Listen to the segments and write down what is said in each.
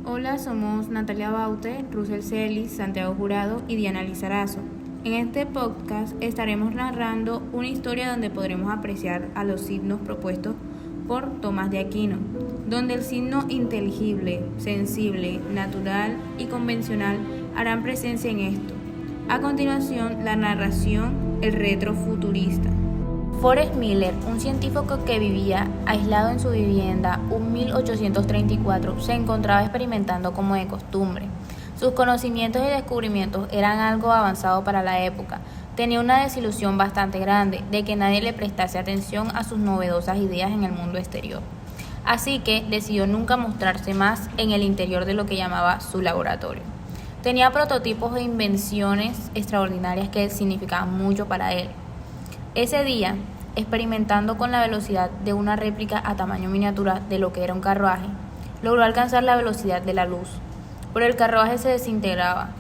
Hola, somos Natalia Baute, Russell Celis, Santiago Jurado y Diana Lizarazo. En este podcast estaremos narrando una historia donde podremos apreciar a los signos propuestos por Tomás de Aquino, donde el signo inteligible, sensible, natural y convencional harán presencia en esto. A continuación, la narración, el retrofuturista. Forrest Miller, un científico que vivía aislado en su vivienda en 1834, se encontraba experimentando como de costumbre. Sus conocimientos y descubrimientos eran algo avanzado para la época. Tenía una desilusión bastante grande de que nadie le prestase atención a sus novedosas ideas en el mundo exterior. Así que decidió nunca mostrarse más en el interior de lo que llamaba su laboratorio. Tenía prototipos e invenciones extraordinarias que significaban mucho para él. Ese día, experimentando con la velocidad de una réplica a tamaño miniatura de lo que era un carruaje, logró alcanzar la velocidad de la luz, pero el carruaje se desintegraba.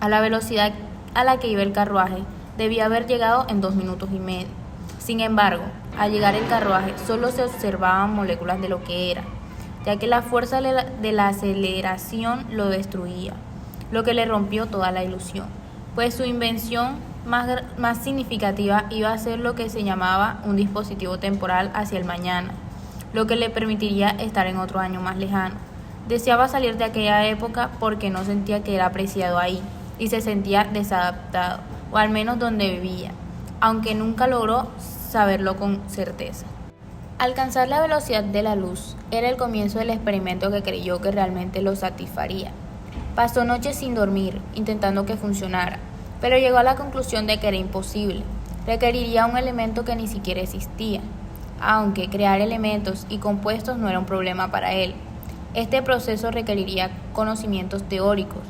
A la velocidad a la que iba el carruaje, debía haber llegado en 2 minutos y medio. Sin embargo, al llegar el carruaje, solo se observaban moléculas de lo que era, ya que la fuerza de la aceleración lo destruía, lo que le rompió toda la ilusión, pues su invención más significativa iba a ser lo que se llamaba un dispositivo temporal hacia el mañana, lo que le permitiría estar en otro año más lejano. Deseaba salir de aquella época porque no sentía que era apreciado ahí y se sentía desadaptado, o al menos donde vivía, aunque nunca logró saberlo con certeza. Alcanzar la velocidad de la luz era el comienzo del experimento que creyó que realmente lo satisfaría. Pasó noches sin dormir, intentando que funcionara, pero llegó a la conclusión de que era imposible. Requeriría un elemento que ni siquiera existía, aunque crear elementos y compuestos no era un problema para él. Este proceso requeriría conocimientos teóricos,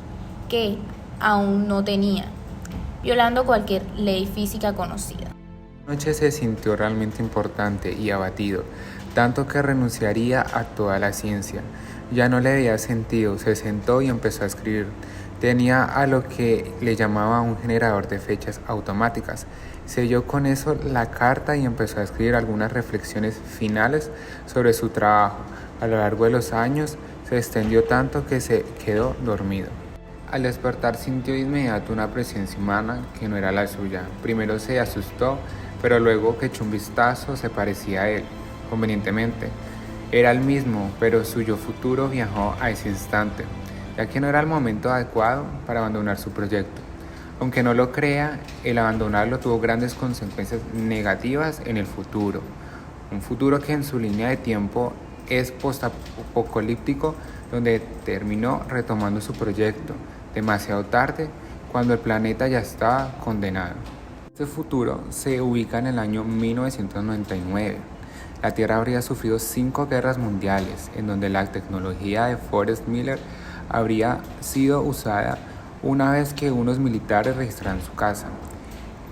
que aún no tenía, violando cualquier ley física conocida. Esa noche se sintió realmente importante y abatido, tanto que renunciaría a toda la ciencia. Ya no le veía sentido, se sentó y empezó a escribir. Tenía a lo que le llamaba un generador de fechas automáticas. Selló con eso la carta y empezó a escribir algunas reflexiones finales sobre su trabajo. A lo largo de los años se extendió tanto que se quedó dormido. Al despertar sintió de inmediato una presencia humana que no era la suya. Primero se asustó, pero luego que echó un vistazo se parecía a él, convenientemente. Era el mismo, pero su yo futuro viajó a ese instante, ya que no era el momento adecuado para abandonar su proyecto. Aunque no lo crea, el abandonarlo tuvo grandes consecuencias negativas en el futuro. Un futuro que en su línea de tiempo es postapocalíptico, donde terminó retomando su proyecto demasiado tarde, cuando el planeta ya estaba condenado. Este futuro se ubica en el año 1999. La Tierra habría sufrido 5 guerras mundiales, en donde la tecnología de Forrest Miller habría sido usada una vez que unos militares registraran su casa.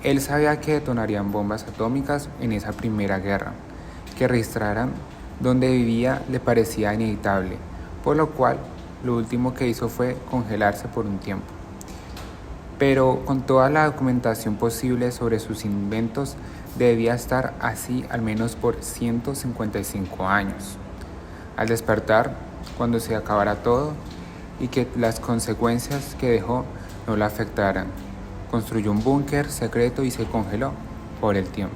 Él sabía que detonarían bombas atómicas en esa primera guerra. Que registraran donde vivía le parecía inevitable, por lo cual lo último que hizo fue congelarse por un tiempo. Pero con toda la documentación posible sobre sus inventos, debía estar así al menos por 155 años. Al despertar, cuando se acabara todo, y que las consecuencias que dejó no la afectaran, construyó un búnker secreto y se congeló por el tiempo.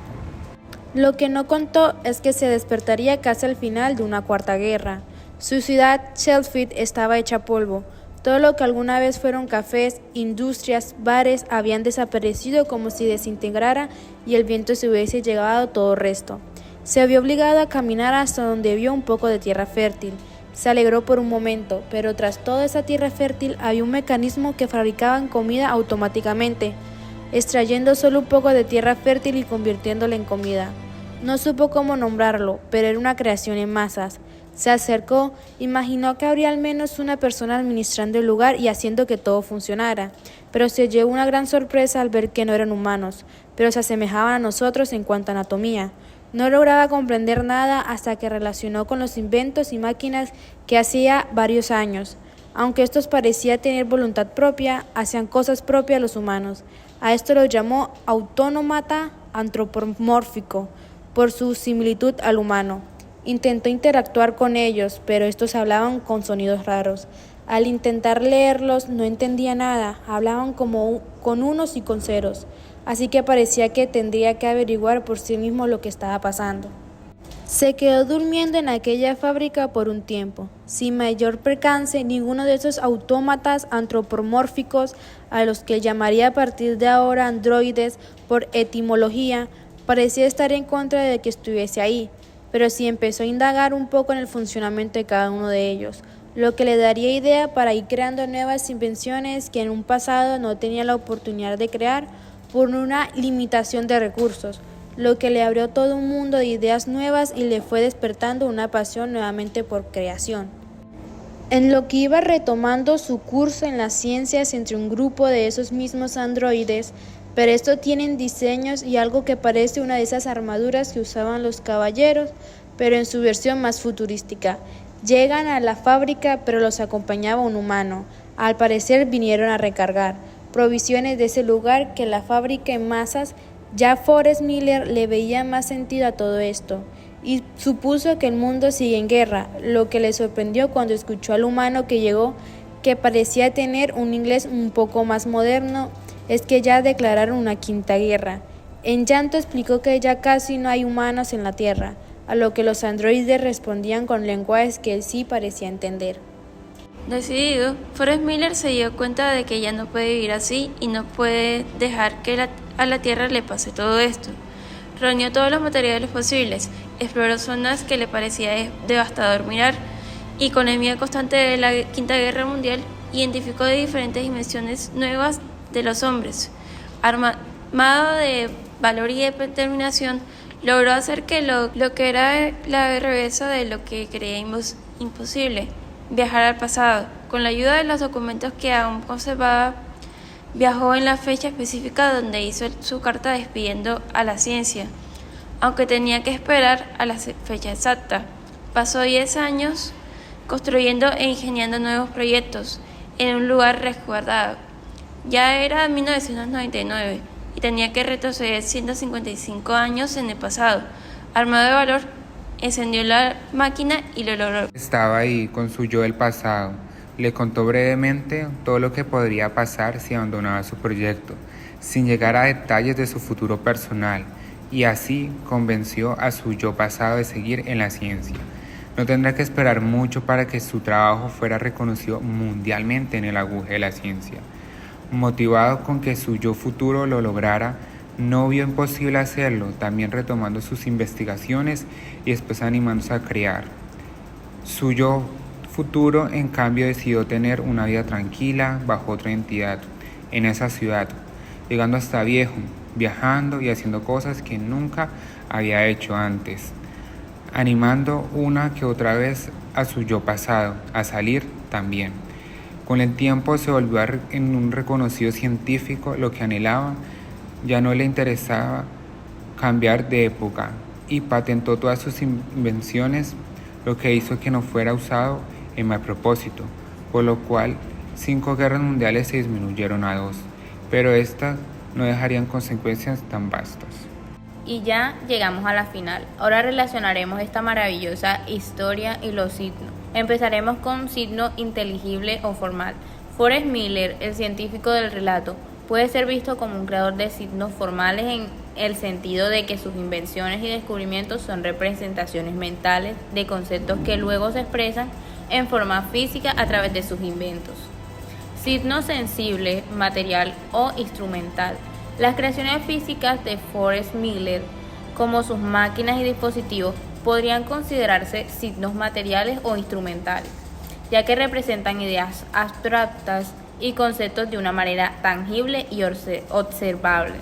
Lo que no contó es que se despertaría casi al final de una cuarta guerra. Su ciudad, Sheffield, estaba hecha polvo. Todo lo que alguna vez fueron cafés, industrias, bares, habían desaparecido como si desintegrara y el viento se hubiese llevado todo el resto. Se vio obligado a caminar hasta donde vio un poco de tierra fértil. Se alegró por un momento, pero tras toda esa tierra fértil había un mecanismo que fabricaba comida automáticamente, extrayendo solo un poco de tierra fértil y convirtiéndola en comida. No supo cómo nombrarlo, pero era una creación en masas. Se acercó, imaginó que habría al menos una persona administrando el lugar y haciendo que todo funcionara, pero se llevó una gran sorpresa al ver que no eran humanos, pero se asemejaban a nosotros en cuanto a anatomía. No lograba comprender nada hasta que relacionó con los inventos y máquinas que hacía varios años. Aunque estos parecían tener voluntad propia, hacían cosas propias a los humanos. A esto lo llamó autómata antropomórfico, por su similitud al humano. Intentó interactuar con ellos, pero estos hablaban con sonidos raros. Al intentar leerlos no entendía nada, hablaban como con unos y con ceros, así que parecía que tendría que averiguar por sí mismo lo que estaba pasando. Se quedó durmiendo en aquella fábrica por un tiempo. Sin mayor percance, ninguno de esos autómatas antropomórficos, a los que llamaría a partir de ahora androides por etimología, parecía estar en contra de que estuviese ahí, pero sí empezó a indagar un poco en el funcionamiento de cada uno de ellos, lo que le daría idea para ir creando nuevas invenciones que en un pasado no tenía la oportunidad de crear por una limitación de recursos, lo que le abrió todo un mundo de ideas nuevas y le fue despertando una pasión nuevamente por creación. En lo que iba retomando su curso en las ciencias entre un grupo de esos mismos androides, pero estos tienen diseños y algo que parece una de esas armaduras que usaban los caballeros, pero en su versión más futurística. Llegan a la fábrica, pero los acompañaba un humano. Al parecer vinieron a recargar provisiones de ese lugar que la fábrica en masas. Ya Forrest Miller le veía más sentido a todo esto y supuso que el mundo sigue en guerra, lo que le sorprendió cuando escuchó al humano que llegó, que parecía tener un inglés un poco más moderno, es que ya declararon una quinta guerra. En llanto explicó que ya casi no hay humanos en la Tierra, a lo que los androides respondían con lenguajes que él sí parecía entender. Decidido, Forrest Miller se dio cuenta de que ya no puede vivir así y no puede dejar que a la Tierra le pase todo esto. Reunió todos los materiales posibles, exploró zonas que le parecía devastador mirar y con el miedo constante de la Quinta Guerra Mundial, identificó de diferentes dimensiones nuevas de los hombres. Armado de valor y determinación, logró hacer que lo que era la reversa de lo que creíamos imposible, viajar al pasado. Con la ayuda de los documentos que aún conservaba, viajó en la fecha específica donde hizo su carta despidiendo a la ciencia, aunque tenía que esperar a la fecha exacta. Pasó 10 años construyendo e ingeniando nuevos proyectos en un lugar resguardado. Ya era 1999 y tenía que retroceder 155 años en el pasado. Armado de valor, encendió la máquina y lo logró. Estaba ahí con su yo del pasado. Le contó brevemente todo lo que podría pasar si abandonaba su proyecto, sin llegar a detalles de su futuro personal, y así convenció a su yo pasado de seguir en la ciencia. No tendrá que esperar mucho para que su trabajo fuera reconocido mundialmente en el auge de la ciencia. Motivado con que su yo futuro lo lograra, no vio imposible hacerlo, también retomando sus investigaciones y después animándose a crear. Su yo futuro, en cambio, decidió tener una vida tranquila bajo otra identidad en esa ciudad, llegando hasta viejo, viajando y haciendo cosas que nunca había hecho antes, animando una que otra vez a su yo pasado a salir también. Con el tiempo se volvió en un reconocido científico, lo que anhelaba. Ya no le interesaba cambiar de época y patentó todas sus invenciones, lo que hizo que no fuera usado en mal propósito, por lo cual 5 guerras mundiales se disminuyeron a 2, pero estas no dejarían consecuencias tan vastas. Y ya llegamos a la final. Ahora relacionaremos esta maravillosa historia y los signos. Empezaremos con signo inteligible o formal. Forrest Miller, el científico del relato, puede ser visto como un creador de signos formales en el sentido de que sus invenciones y descubrimientos son representaciones mentales de conceptos que luego se expresan en forma física a través de sus inventos. Signo sensible, material o instrumental. Las creaciones físicas de Forrest Miller, como sus máquinas y dispositivos, podrían considerarse signos materiales o instrumentales, ya que representan ideas abstractas y conceptos de una manera tangible y observable.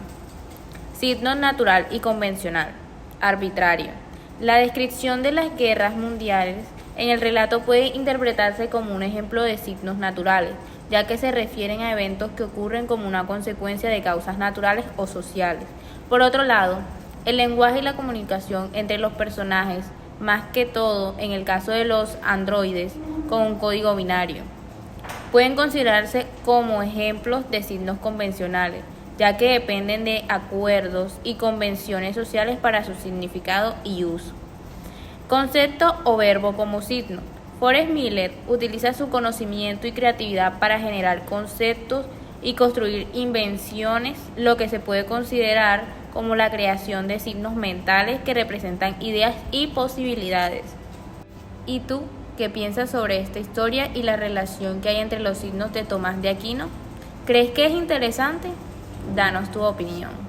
Signo natural y convencional. Arbitrario. La descripción de las guerras mundiales en el relato puede interpretarse como un ejemplo de signos naturales, ya que se refieren a eventos que ocurren como una consecuencia de causas naturales o sociales. Por otro lado, el lenguaje y la comunicación entre los personajes, más que todo en el caso de los androides, con un código binario, pueden considerarse como ejemplos de signos convencionales, ya que dependen de acuerdos y convenciones sociales para su significado y uso. Concepto o verbo como signo. Forrest Miller utiliza su conocimiento y creatividad para generar conceptos y construir invenciones, lo que se puede considerar como la creación de signos mentales que representan ideas y posibilidades. ¿Y tú qué piensas sobre esta historia y la relación que hay entre los signos de Tomás de Aquino? ¿Crees que es interesante? Danos tu opinión.